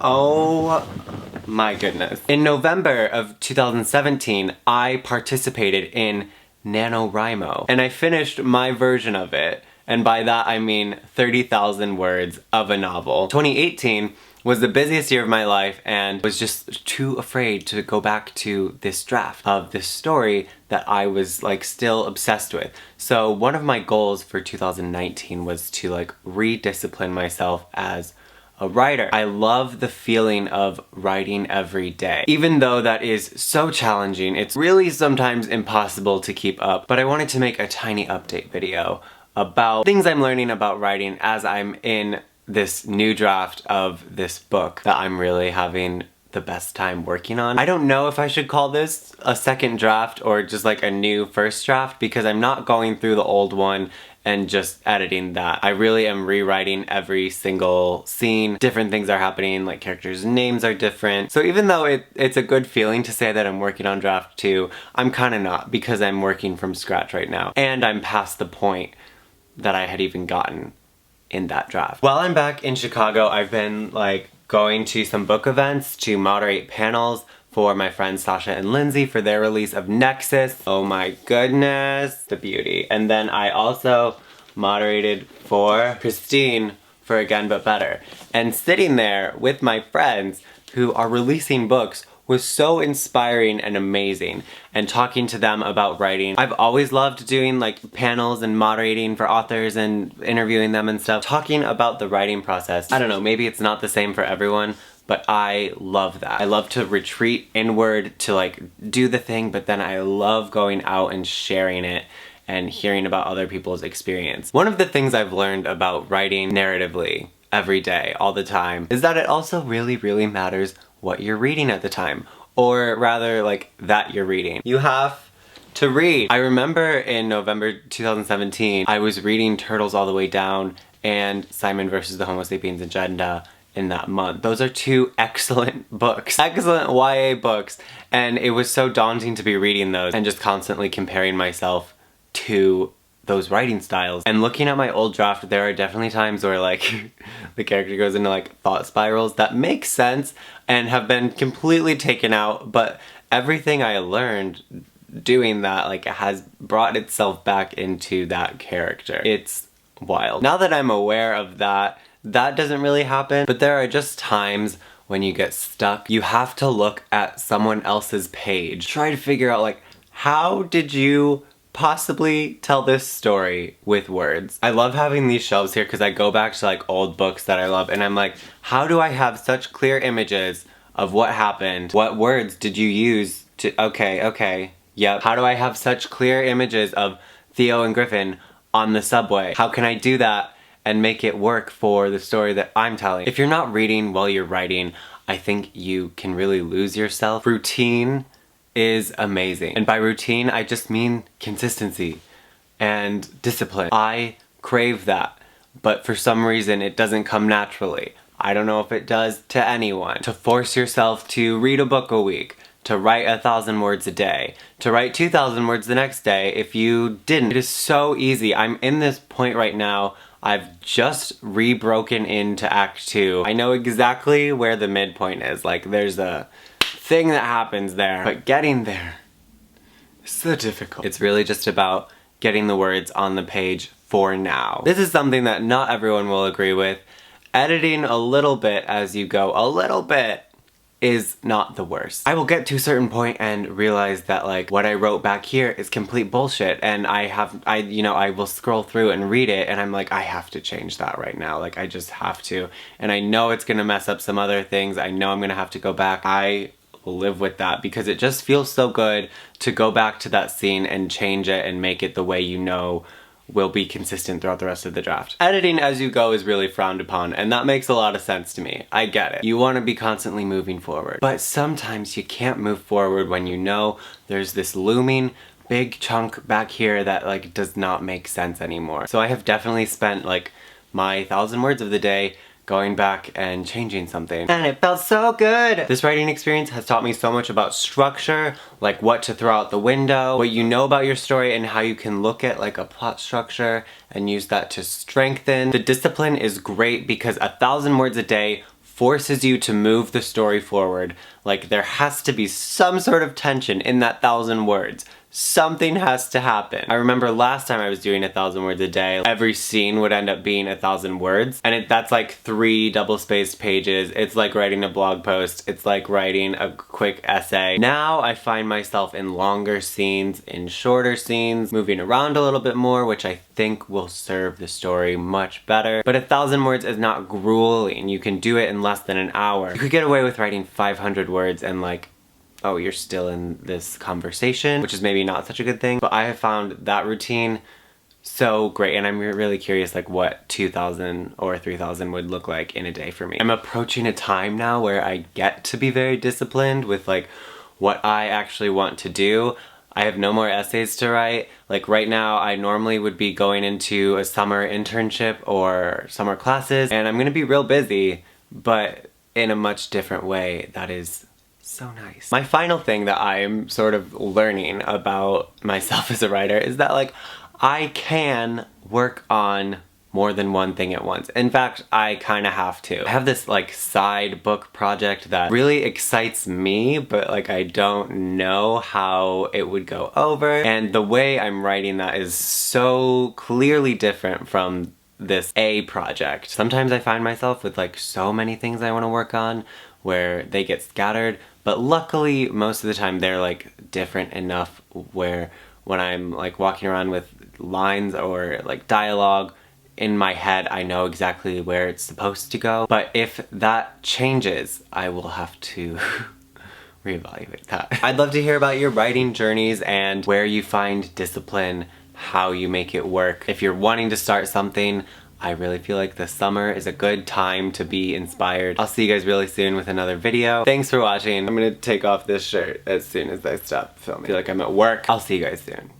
Oh my goodness. In November of 2017, I participated in NaNoWriMo, and I finished my version of it, and by that I mean 30,000 words of a novel. 2018 was the busiest year of my life and was just too afraid to go back to this draft of this story that I was like still obsessed with. So one of my goals for 2019 was to like rediscipline myself as a writer. I love the feeling of writing every day. Even though that is so challenging, it's really sometimes impossible to keep up, but I wanted to make a tiny update video about things I'm learning about writing as I'm in this new draft of this book that I'm really having the best time working on. I don't know if I should call this a second draft or just like a new first draft, because I'm not going through the old one and just editing that. I really am rewriting every single scene. Different things are happening, like characters' names are different. So even though it's a good feeling to say that I'm working on draft 2, I'm kind of not, because I'm working from scratch right now. And I'm past the point that I had even gotten in that draft. While I'm back in Chicago, I've been like going to some book events to moderate panels for my friends Sasha and Lindsay for their release of Nexus. Oh my goodness, the beauty. And then I also moderated for Christine for Again But Better. And sitting there with my friends who are releasing books was so inspiring and amazing, and talking to them about writing. I've always loved doing like panels and moderating for authors and interviewing them and stuff. Talking about the writing process, I don't know, maybe it's not the same for everyone, but I love that. I love to retreat inward to like do the thing, but then I love going out and sharing it and hearing about other people's experience. One of the things I've learned about writing narratively every day, all the time, is that it also really matters what you're reading at the time, or rather like that you're reading. You have to read. I remember in November 2017, I was reading Turtles All the Way Down and Simon versus the Homo Sapiens Agenda in that month. Those are two excellent books, excellent YA books, and it was so daunting to be reading those and just constantly comparing myself to those writing styles. And looking at my old draft, there are definitely times where like the character goes into like thought spirals that make sense and have been completely taken out, but everything I learned doing that like has brought itself back into that character. It's wild. Now that I'm aware of that, that doesn't really happen, but there are just times when you get stuck. You have to look at someone else's page, try to figure out like, how did you possibly tell this story with words? I love having these shelves here because I go back to like old books that I love and I'm like, how do I have such clear images of what happened? What words did you use to, okay, yep. How do I have such clear images of Theo and Griffin on the subway? How can I do that and make it work for the story that I'm telling? If you're not reading while you're writing, I think you can really lose yourself. Routine is amazing. And by routine, I just mean consistency and discipline. I crave that, but for some reason it doesn't come naturally. I don't know if it does to anyone. To force yourself to read a book a week, to write 1,000 words a day, to write 2,000 words the next day if you didn't. It is so easy. I'm in this point right now. I've just re-broken into Act 2. I know exactly where the midpoint is. Like there's a thing that happens there, but getting there is so difficult. It's really just about getting the words on the page for now. This is something that not everyone will agree with. Editing a little bit as you go, a little bit, is not the worst. I will get to a certain point and realize that like what I wrote back here is complete bullshit, and I will scroll through and read it and I'm like, I have to change that right now. Like I just have to. And I know it's gonna mess up some other things. I know I'm gonna have to go back. I will live with that because it just feels so good to go back to that scene and change it and make it the way you know will be consistent throughout the rest of the draft. Editing as you go is really frowned upon, and that makes a lot of sense to me. I get it. You want to be constantly moving forward. But sometimes you can't move forward when you know there's this looming big chunk back here that like does not make sense anymore. So I have definitely spent like my 1,000 words of the day going back and changing something. And it felt so good! This writing experience has taught me so much about structure, like what to throw out the window, what you know about your story, and how you can look at like a plot structure and use that to strengthen. The discipline is great because 1,000 words a day forces you to move the story forward. Like, there has to be some sort of tension in that 1,000 words. Something has to happen. I remember last time I was doing 1,000 words a day, every scene would end up being 1,000 words. And that's like 3 double-spaced pages. It's like writing a blog post. It's like writing a quick essay. Now I find myself in longer scenes, in shorter scenes, moving around a little bit more, which I think will serve the story much better. But 1,000 words is not grueling. You can do it in less than an hour. You could get away with writing 500 words and like, oh, you're still in this conversation, which is maybe not such a good thing. But I have found that routine so great, and I'm really curious like what 2,000 or 3,000 would look like in a day for me. I'm approaching a time now where I get to be very disciplined with like what I actually want to do. I have no more essays to write. Like right now, I normally would be going into a summer internship or summer classes, and I'm gonna be real busy, but in a much different way that is so nice. My final thing that I'm sort of learning about myself as a writer is that like I can work on more than one thing at once. In fact, I kind of have to. I have this like side book project that really excites me, but like I don't know how it would go over. And the way I'm writing that is so clearly different from this A project. Sometimes I find myself with like so many things I want to work on where they get scattered, but luckily most of the time they're like different enough where when I'm like walking around with lines or like dialogue in my head, I know exactly where it's supposed to go. But if that changes, I will have to reevaluate that. I'd love to hear about your writing journeys and where you find discipline, how you make it work. If you're wanting to start something, I really feel like the summer is a good time to be inspired. I'll see you guys really soon with another video. Thanks for watching. I'm gonna take off this shirt as soon as I stop filming. I feel like I'm at work. I'll see you guys soon.